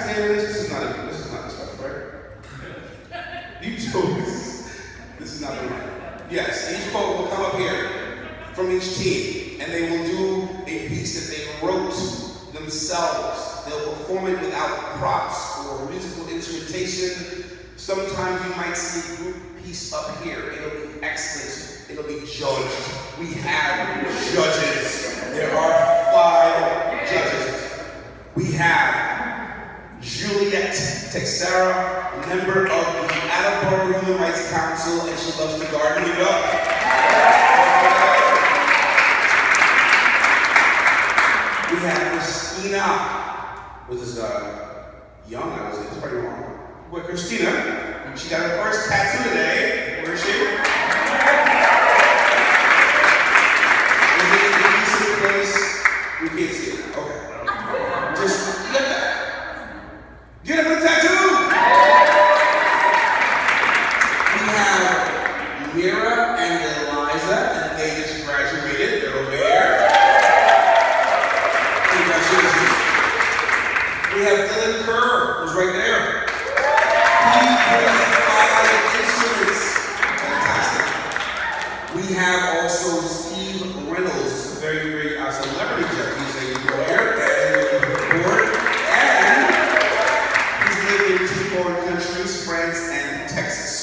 participating in this? This is not the stuff, right? You told this is not the right. Yes, each poet will come up here from each team, and they will do a piece that they wrote themselves. They'll perform it without props or musical instrumentation. Sometimes you might see a group piece up here. It'll be excellent. It'll be judged. We have judges. There are 5 judges. We have Juliet Texera, member of the Attleboro Human Rights Council, and she loves to garden. Leave it up. We have Christina, which is young, I was it's pretty wrong. But Christina, she got her first tattoo today. Where is she? Is it in a decent place? You can't see it. Okay. Just look at that. Get up for the tattoo! We have Mira and Eliza, and they just graduated. They're over there. Congratulations. We have Dylan Kerr, who's right there. He plays 5 instruments. Fantastic. We have also Steve Reynolds, a very, very celebrity judge. He's a lawyer and a board, and he's lived in 2 foreign countries, France and Texas.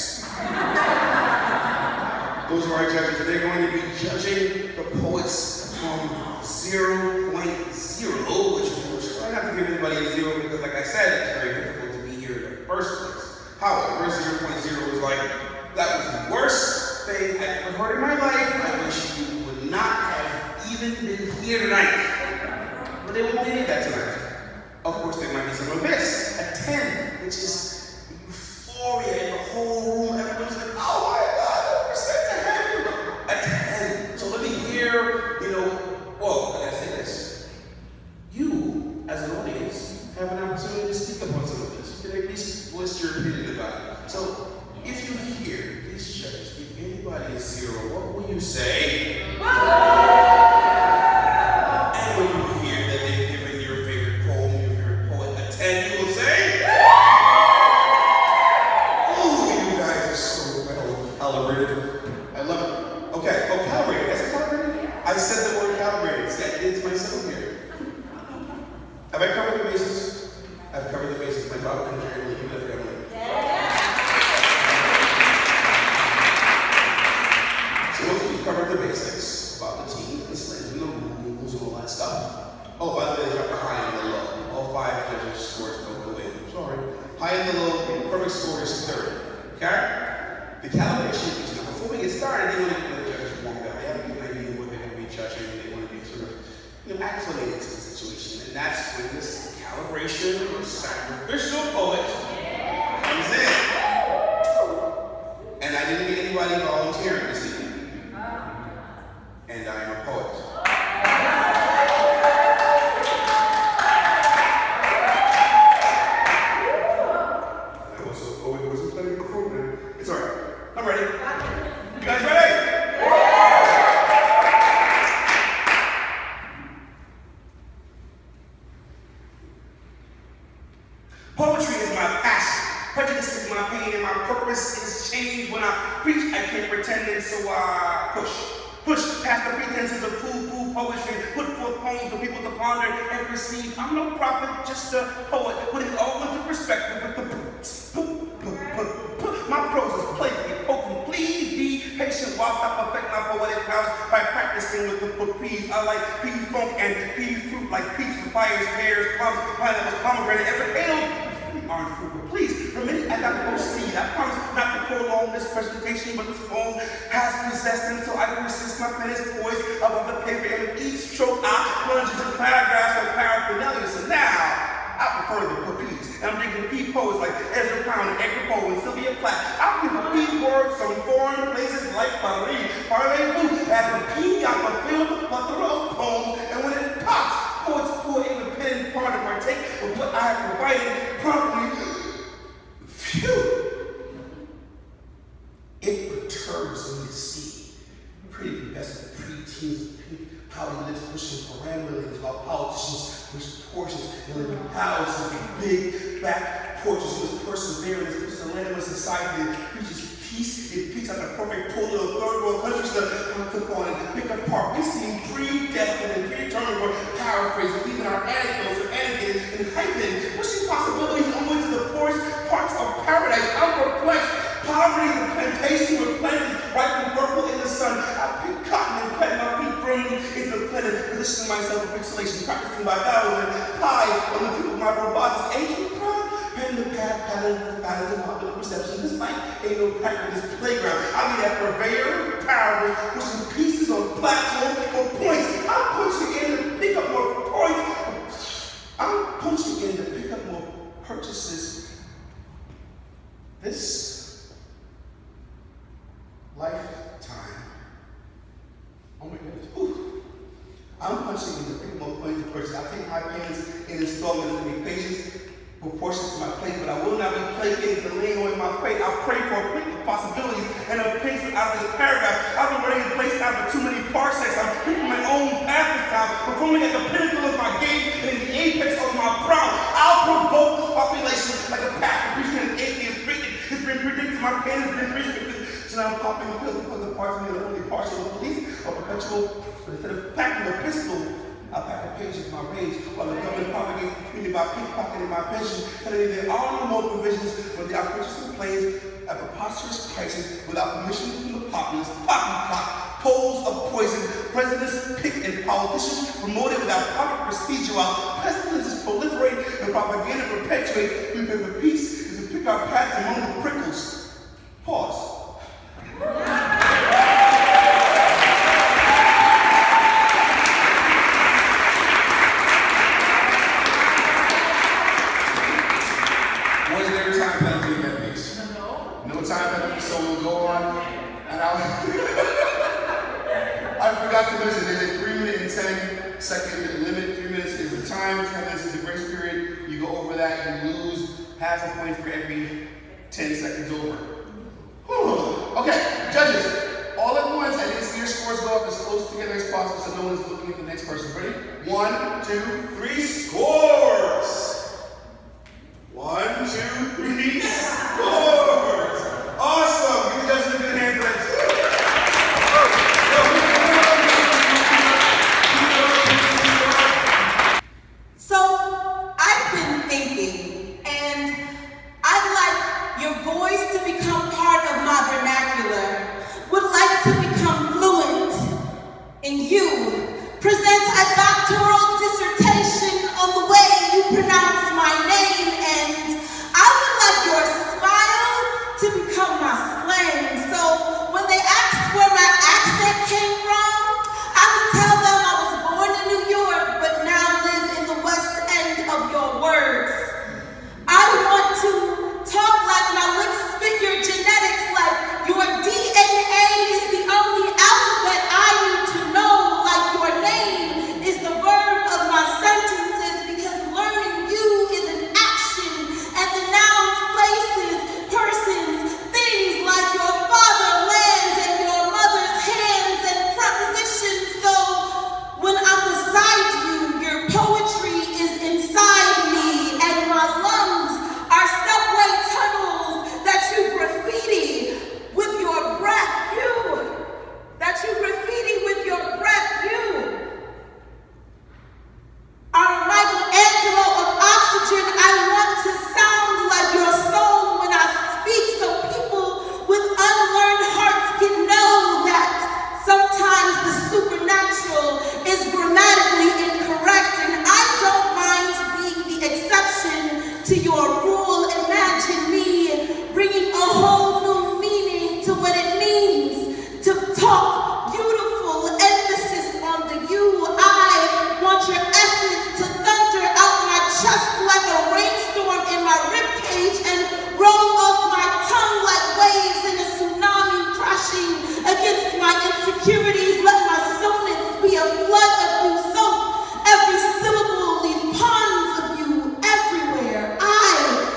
Those are our judges. They're going to be judging the poets from 0.0, which we'll try not to give anybody a 0 because, like I said, it's very difficult to be here in the first place. However, 0.0 was like, that was the worst thing I've ever heard in my life. I wish you would not have even been here tonight. But they won't be that tonight. Of course, there might be some of this. A 10, which is euphoria in the whole room. Everyone's like, oh my God, we're sent to heaven. A 10. So let me hear, well, I gotta say this. You, as an audience, have an opportunity to speak up on some of this. You can at least voice your opinion about it. So if you hear these judges give anybody a 0, what will you say? And when you hear that they've given your favorite poem, your favorite poet a 10, you will say? Oh, you guys are so well calibrated. I love it. Okay, calibrated. That's calibrated? I said the word calibrated. See, I did it to myself here. Have I covered the bases? I've covered the bases. My daughter can hear me. Give it a family. So once we've covered the basics about the team, the sleds, and the rules, and all that stuff. Oh, by the way, they got the high and the low. All 5 judges' scores don't go in. Sorry. High and the low, perfect score is 30. Okay? The calibration piece. Now, before we get started, they want to get the judges warmed up. They have to get an idea of what they're going to be judging. They want to be sort of acclimated to the situation. And that's when this calibration or sacrificial poet comes in. And I didn't get anybody volunteering this evening. And I am a poet. And I'm also a poet who wasn't planning the program. It's all right. I'm ready. You guys ready? Poetry is my passion. Prejudice is my pain, and my purpose is change. When I preach, I can't pretend, and so I push past the pretenses of poo-poo poetry, put forth poems for people to ponder and perceive. I'm no prophet, just a poet, putting it all into perspective with the my prose is playfully potent. Please be patient whilst I perfect my poetic powers by practicing with the peas. I like pea funk and pea fruit like peach, papayas, pears, plums, pineapples, pomegranate, every pale orange fruit. But please, permit as I proceed. I promise not to prolong this presentation, but this poem has possessed him, so I persist. My pen is poised above the paper, and with each stroke I plunge into paragraphs of paraphernalia. So now, I prefer the peas. And I'm thinking pea poets like Ezra Pound and Edgar Poe and Sylvia Plath. I'll give the pea words from foreign places like Paris, Parlez-vous. As a pea, I fulfill the plethora of poems, and when it pops, poets pour in the pen part to partake of what I have provided promptly. Phew! It perturbs me to see pretty investment preteens, pouty lips pushing perambulators while politicians push portions and living palaces with big back porches. He was perseverance, pusillanimous society that preaches peace. It peace like a perfect polar of third world countries to click on and pick apart. We seem predestined and predetermined for paraphrasing, even our anecdotes and anecdotes and hyphen, pushing possibilities only to the poorest parts of paradise. I'm perplexed. Poverty is a plantation with planters ripe and purple in the sun. I pick cotton and plant my feet firmly into the planet, positioning myself in pixelation, practicing by thousands and pie on the tip of my robotics. Ain't you proud? Pen the patterns of popular perception. This life ain't no practice playground. I be that purveyor of parables, pushing pieces on platforms or points. I'm pushing in to pick up more points. I'm pushing in to pick up more purchases. This lifetime. Oh my goodness. Ooh. I'm punching in to pick up more points of purchase. I take my payments in installments and be patient proportion to my plate, but I will not be placated to lean on my fate. I pray for a plate of possibilities and a pace out of this paragraph. I've been running in place now for too many parsecs. I'm picking my own path this time, performing at the pinnacle of my game and in the apex of my proud. I'll provoke this population like a pastor preaching an atheist preaching. It's been predicted, my pain has been restricted. So now I'm popping the pills to put the parts of me that only partial police or perpetual, but instead of packing a pistol, I pack a page of my rage while the government propagates between by pickpocketing my pension, telling me there are no more provisions for the purchasing planes at preposterous prices without permission from the populace, poppycock, poles of poison, presidents pick and politicians promoted without proper procedure while pestilences proliferate and propaganda perpetuates. We pray for peace is to pick our paths among the prickles. Pause. I forgot to mention there's a 3-minute and 10-second limit. 3 minutes is the time, 10 minutes is the grace period. You go over that, you lose half a point for every 10 seconds over. Whew. Okay, judges, all at once, I need to see your scores go up as close together as possible so no one's looking at the next person. Ready? 1, 2, 3, scores! 1, 2, 3, scores! Awesome! Give the judges a good hand for that. Every syllable leave ponds of you everywhere. I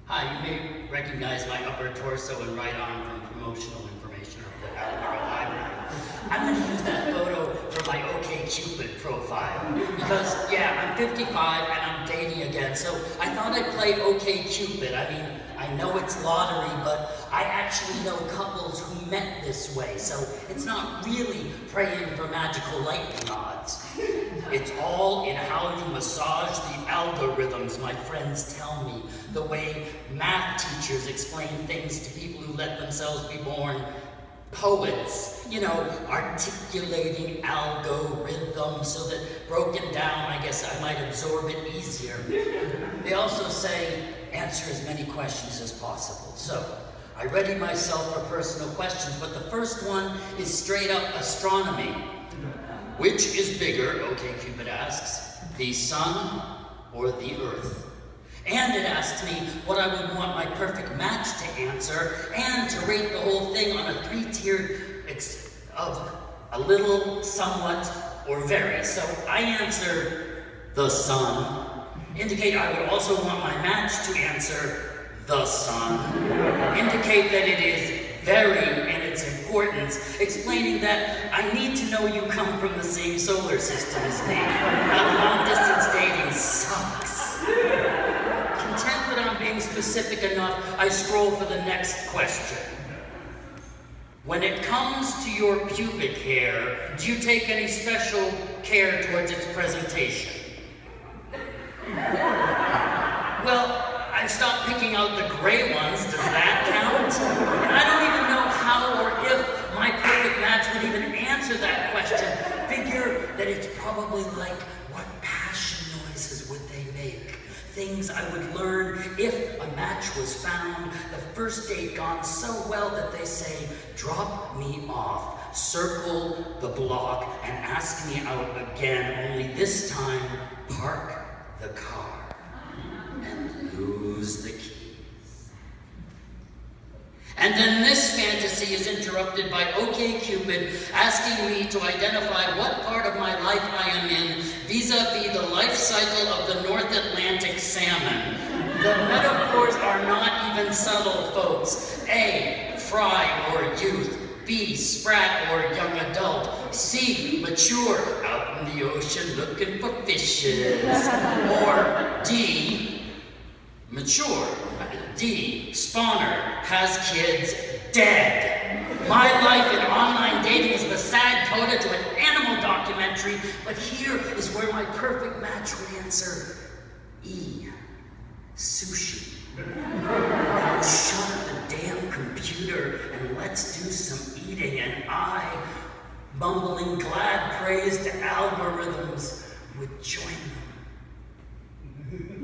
Hi, you may recognize my upper torso and right arm from promotional information of the Alabama Library. I'm going to use that photo for my OkCupid profile because, yeah, I'm 55 and I'm dating again, so I thought I'd play OkCupid. I mean, I know it's lottery, but I actually know couples who met this way, so it's not really praying for magical lightning odds. It's all in how you massage the algorithms, my friends tell me. The way math teachers explain things to people who let themselves be born poets, you know, articulating algorithms so that broken down, I guess I might absorb it easier. They also say, answer as many questions as possible. So, I ready myself for personal questions, but the first one is straight up astronomy. Which is bigger, OkCupid asks, the sun or the earth? And it asked me what I would want my perfect match to answer, and to rate the whole thing on a 3-tiered of a little, somewhat, or very. So I answered the sun. Indicate I would also want my match to answer the sun. Indicate that it is very and its importance, explaining that I need to know you come from the same solar system as me. Long distance dating sucks. Content that I'm being specific enough, I scroll for the next question. When it comes to your pubic hair, do you take any special care towards its presentation? Well, I've stopped picking out the gray ones. Does that count? And I don't even know how or if my perfect match would even answer that question. Figure that it's probably like, what passion noises would they make? Things I would learn if a match was found. The first date gone so well that they say, drop me off, circle the block, and ask me out again, only this time, park the car and lose the keys. And then this fantasy is interrupted by OkCupid asking me to identify what part of my life I am in vis-a-vis the life cycle of the North Atlantic salmon. The metaphors are not even subtle, folks. A, fry or youth. B, sprat or young adult. C, mature, out in the ocean looking for fishes. Or D, mature. D, spawner, has kids, dead. My life in online dating is the sad coda to an animal documentary, but here is where my perfect match would answer E, sushi. Now shut the damn computer and let's do some eating, and I, mumbling glad praise to algorithms, would join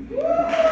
them.